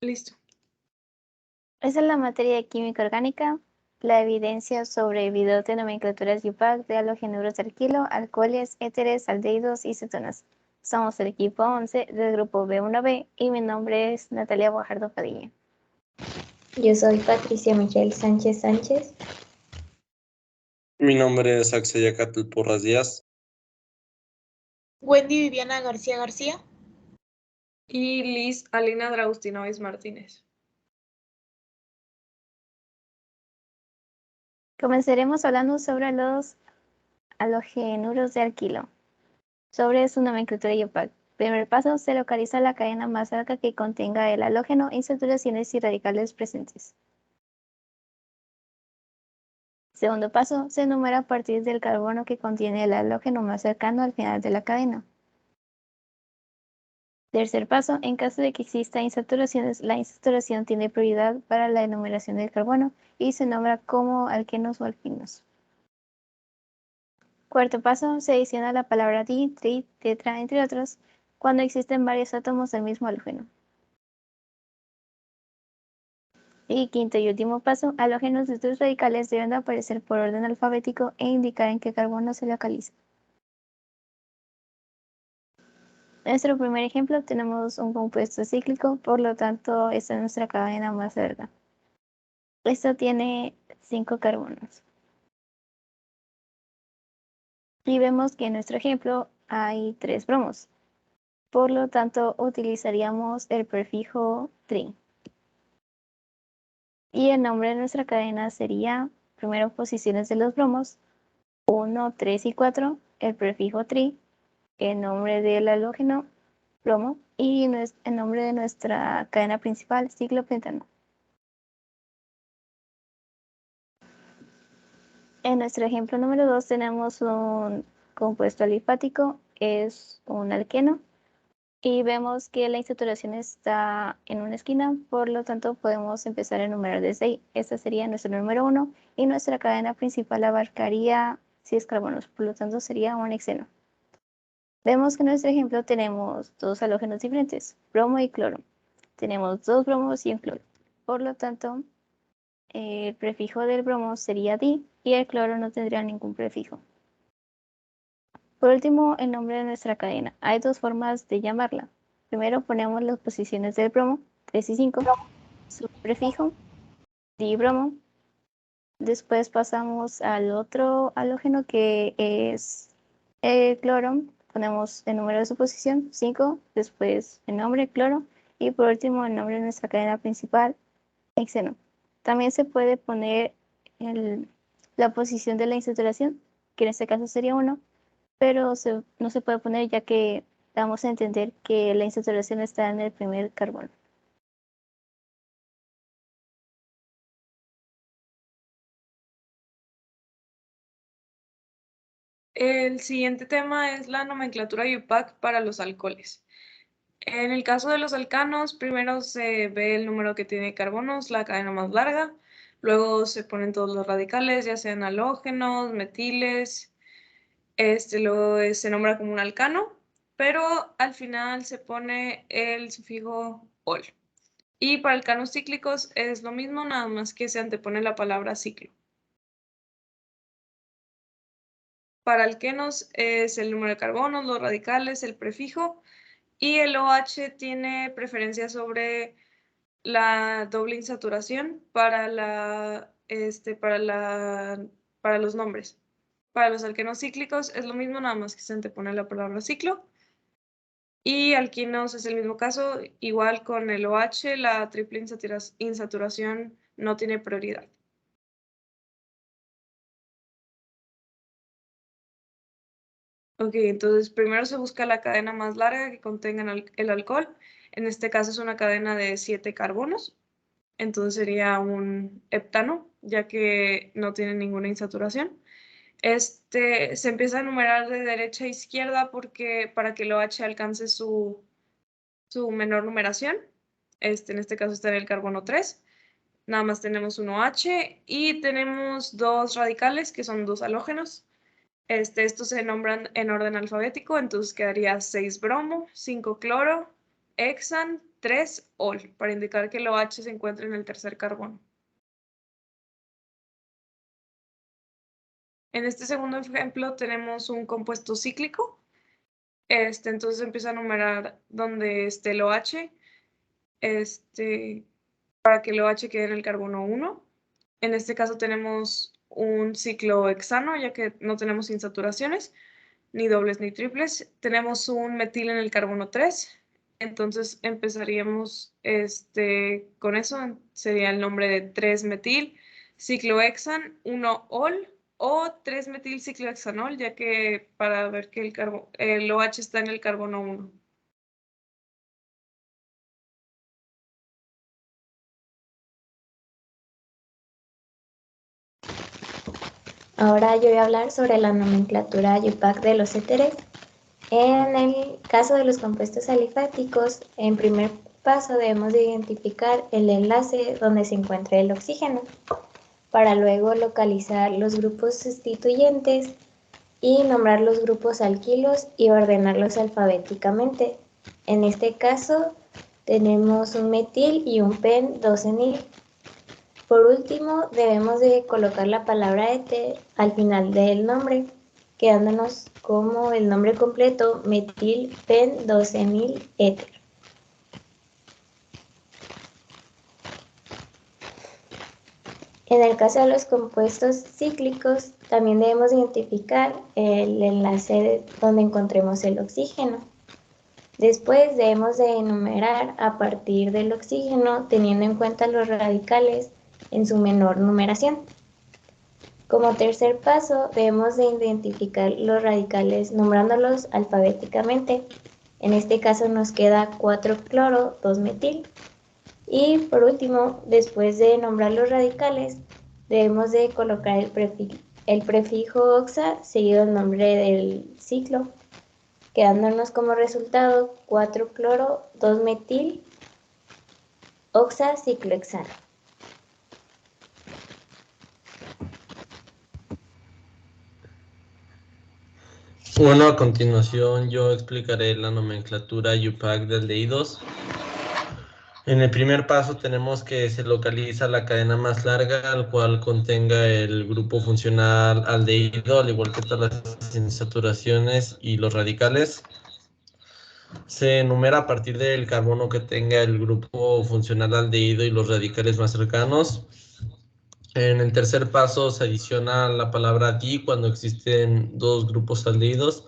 Listo. Esa es la materia de química orgánica, la evidencia sobre videos de nomenclaturas UPAC de halogenuros de alquilo, alcoholes, éteres, aldehídos y cetonas. Somos el equipo 11 del grupo B1B y mi nombre es Natalia Guajardo Padilla. Yo soy Patricia Michelle Sánchez Sánchez. Mi nombre es Axel Yacatl Porras Díaz. Wendy Viviana García García. Y Liz Alina Draustinovis Martínez. Comenzaremos hablando sobre los halogenuros de alquilo, sobre su nomenclatura UPAC. Primer paso, se localiza la cadena más larga que contenga el halógeno en saturaciones y radicales presentes. Segundo paso, se enumera a partir del carbono que contiene el halógeno más cercano al final de la cadena. Tercer paso, en caso de que exista insaturaciones, la insaturación tiene prioridad para la enumeración del carbono y se nombra como alquenos o alquinos. Cuarto paso, se adiciona la palabra di, tri, tetra, entre otros, cuando existen varios átomos del mismo halógeno. Y quinto y último paso, halógenos de sus radicales deben aparecer por orden alfabético e indicar en qué carbono se localiza. En nuestro primer ejemplo tenemos un compuesto cíclico, por lo tanto esta es nuestra cadena más larga. Esto tiene 5 carbonos. Y vemos que en nuestro ejemplo hay 3 bromos. Por lo tanto utilizaríamos el prefijo tri. Y el nombre de nuestra cadena sería, primero posiciones de los bromos, 1, 3 y 4, el prefijo tri, el nombre del halógeno, bromo, y el nombre de nuestra cadena principal, ciclopentano. En nuestro ejemplo número 2 tenemos un compuesto alifático, es un alqueno, y vemos que la insaturación está en una esquina, por lo tanto podemos empezar a enumerar desde ahí. Este sería nuestro número 1 y nuestra cadena principal abarcaría 6 carbonos, por lo tanto sería un hexeno. Vemos que en nuestro ejemplo tenemos 2 halógenos diferentes, bromo y cloro. Tenemos 2 bromos y un cloro. Por lo tanto, el prefijo del bromo sería di y el cloro no tendría ningún prefijo. Por último, el nombre de nuestra cadena. Hay 2 formas de llamarla. Primero ponemos las posiciones del bromo, 3 y 5, su prefijo, dibromo. Después pasamos al otro halógeno que es el cloro. Ponemos el número de su posición, 5, después el nombre, cloro, y por último el nombre de nuestra cadena principal, hexeno. También se puede poner la posición de la insaturación, que en este caso sería 1, pero no se puede poner ya que damos a entender que la insaturación está en el primer carbono. El siguiente tema es la nomenclatura UPAC para los alcoholes. En el caso de los alcanos, primero se ve el número que tiene carbonos, la cadena más larga, luego se ponen todos los radicales, ya sean halógenos, metiles, luego se nombra como un alcano, pero al final se pone el sufijo ol. Y para alcanos cíclicos es lo mismo, nada más que se antepone la palabra ciclo. Para alquenos es el número de carbonos, los radicales, el prefijo, y el OH tiene preferencia sobre la doble insaturación para los nombres. Para los alquenos cíclicos es lo mismo, nada más que se antepone la palabra ciclo. Y alquinos es el mismo caso, igual con el OH, la triple insaturación no tiene prioridad. Ok, entonces primero se busca la cadena más larga que contenga el alcohol. En este caso es una cadena de 7 carbonos. Entonces sería un heptano, ya que no tiene ninguna insaturación. Se empieza a enumerar de derecha a izquierda porque para que el OH alcance su menor numeración. En este caso está en el carbono 3. Nada más tenemos un OH y tenemos 2 radicales que son 2 halógenos. Estos se nombran en orden alfabético, entonces quedaría 6 bromo, 5 cloro, hexan, 3-ol, para indicar que el OH se encuentra en el tercer carbono. En este segundo ejemplo tenemos un compuesto cíclico. Entonces empieza a numerar donde esté el OH, para que el OH quede en el carbono 1. En este caso tenemos un ciclohexano, ya que no tenemos insaturaciones, ni dobles ni triples. Tenemos un metil en el carbono 3. Entonces empezaríamos con eso. Sería el nombre de 3-metil ciclohexan 1-ol o 3-metil ciclohexanol, ya que para ver que el OH está en el carbono 1. Ahora yo voy a hablar sobre la nomenclatura IUPAC de los éteres. En el caso de los compuestos alifáticos, en primer paso debemos de identificar el enlace donde se encuentra el oxígeno, para luego localizar los grupos sustituyentes y nombrar los grupos alquilos y ordenarlos alfabéticamente. En este caso tenemos un metil y un pen-2-enil. Por último, debemos de colocar la palabra éter al final del nombre, quedándonos como el nombre completo metil pen-2-enil éter. En el caso de los compuestos cíclicos, también debemos identificar el enlace donde encontremos el oxígeno. Después debemos de enumerar a partir del oxígeno, teniendo en cuenta los radicales en su menor numeración. Como tercer paso, debemos de identificar los radicales nombrándolos alfabéticamente. En este caso nos queda 4-cloro, 2-metil. Y por último, después de nombrar los radicales, debemos de colocar el prefijo oxa seguido del nombre del ciclo, quedándonos como resultado 4-cloro, 2-metil, oxaciclohexano. Bueno, a continuación yo explicaré la nomenclatura IUPAC de aldehídos. En el primer paso tenemos que se localiza la cadena más larga, al cual contenga el grupo funcional aldehído, al igual que todas las insaturaciones y los radicales. Se enumera a partir del carbono que tenga el grupo funcional aldehído y los radicales más cercanos. En el tercer paso se adiciona la palabra di cuando existen dos grupos aldehídos,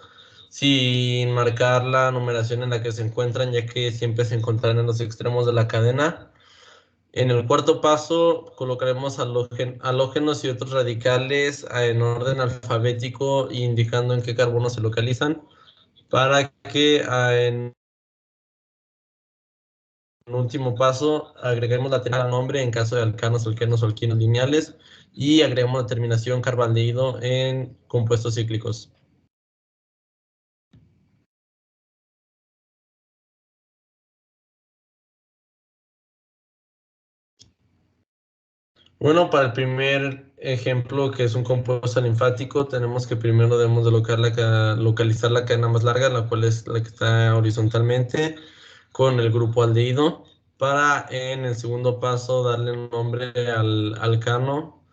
sin marcar la numeración en la que se encuentran, ya que siempre se encontrarán en los extremos de la cadena. En el cuarto paso colocaremos halógenos y otros radicales en orden alfabético, indicando en qué carbono se localizan, para que en último paso agreguemos la terminación al nombre en caso de alcanos, alquenos o alquinos lineales, y agregamos la terminación carbaldehído en compuestos cíclicos. Bueno, para el primer ejemplo, que es un compuesto linfático, tenemos que primero debemos de localizar la cadena más larga, la cual es la que está horizontalmente, con el grupo aldehído, para en el segundo paso darle un nombre al alcano,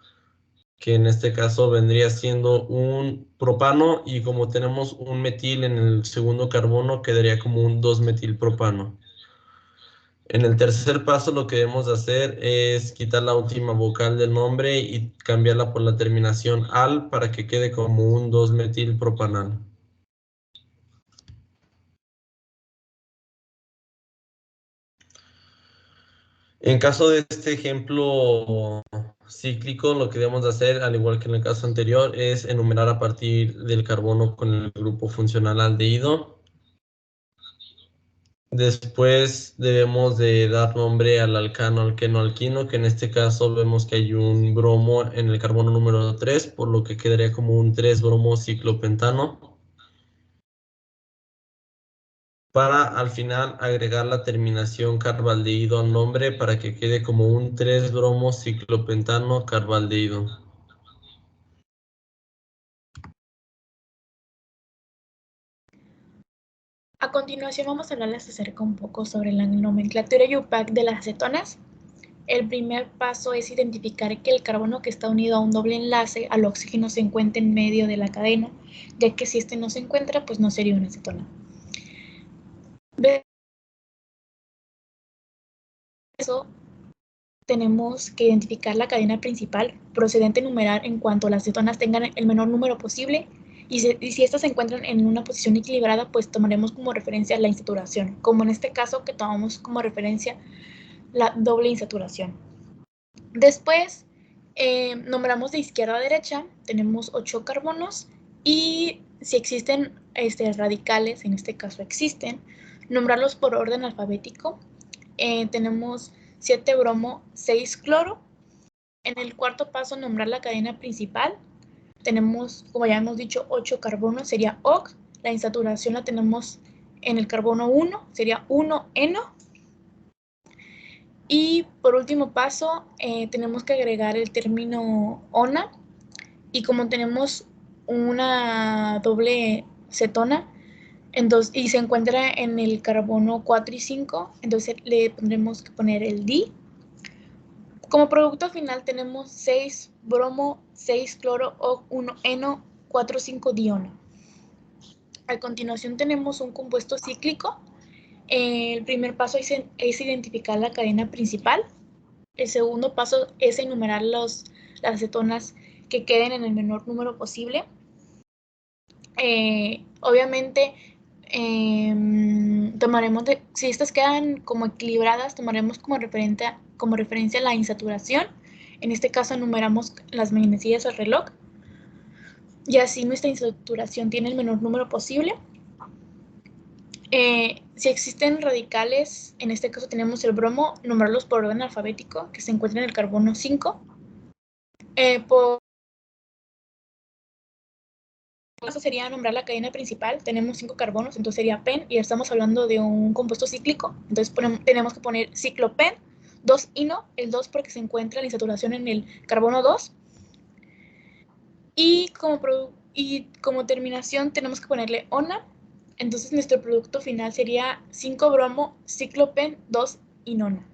que en este caso vendría siendo un propano, y como tenemos un metil en el segundo carbono, quedaría como un 2-metilpropano. En el tercer paso lo que debemos hacer es quitar la última vocal del nombre y cambiarla por la terminación al para que quede como un 2-metilpropanal. En caso de este ejemplo cíclico, lo que debemos hacer, al igual que en el caso anterior, es enumerar a partir del carbono con el grupo funcional aldehído. Después debemos de dar nombre al alcano, alqueno, alquino, que en este caso vemos que hay un bromo en el carbono número 3, por lo que quedaría como un 3-bromo ciclopentano. Para al final agregar la terminación carbaldehído al nombre para que quede como un 3-bromo ciclopentano carbaldehído. A continuación vamos a hablarles acerca un poco sobre la nomenclatura IUPAC de las acetonas. El primer paso es identificar que el carbono que está unido a un doble enlace al oxígeno se encuentra en medio de la cadena, ya que si este no se encuentra, pues no sería una acetona. De eso, tenemos que identificar la cadena principal, procedente a numerar en cuanto las acetonas tengan el menor número posible, y si estas se encuentran en una posición equilibrada, pues tomaremos como referencia la insaturación, como en este caso que tomamos como referencia la doble insaturación. Después, nombramos de izquierda a derecha, tenemos 8 carbonos, y si existen radicales, en este caso existen, nombrarlos por orden alfabético. Tenemos 7 bromo, 6 cloro. En el cuarto paso, nombrar la cadena principal. Tenemos, como ya hemos dicho, 8 carbonos, sería OC. La insaturación la tenemos en el carbono 1, sería 1-eno. Y por último paso, tenemos que agregar el término ona. Y como tenemos una doble cetona, entonces, y se encuentra en el carbono 4 y 5, entonces le tendremos que poner el di. Como producto final tenemos 6 bromo, 6 cloro, o 1-eno, 4,5-diono. A continuación tenemos un compuesto cíclico. El primer paso es identificar la cadena principal. El segundo paso es enumerar las acetonas que queden en el menor número posible. Obviamente, si estas quedan como equilibradas, tomaremos como referencia la insaturación. En este caso enumeramos las manecillas al reloj. Y así nuestra insaturación tiene el menor número posible. Si existen radicales, en este caso tenemos el bromo, nombrarlos por orden alfabético, que se encuentra en el carbono 5. Eso sería nombrar la cadena principal. Tenemos 5 carbonos, entonces sería pen, y estamos hablando de un compuesto cíclico, entonces tenemos que poner ciclopen, 2-ino, el 2 porque se encuentra la insaturación en el carbono 2. Y como terminación tenemos que ponerle ona. Entonces nuestro producto final sería 5 bromo, ciclopen, 2-inona.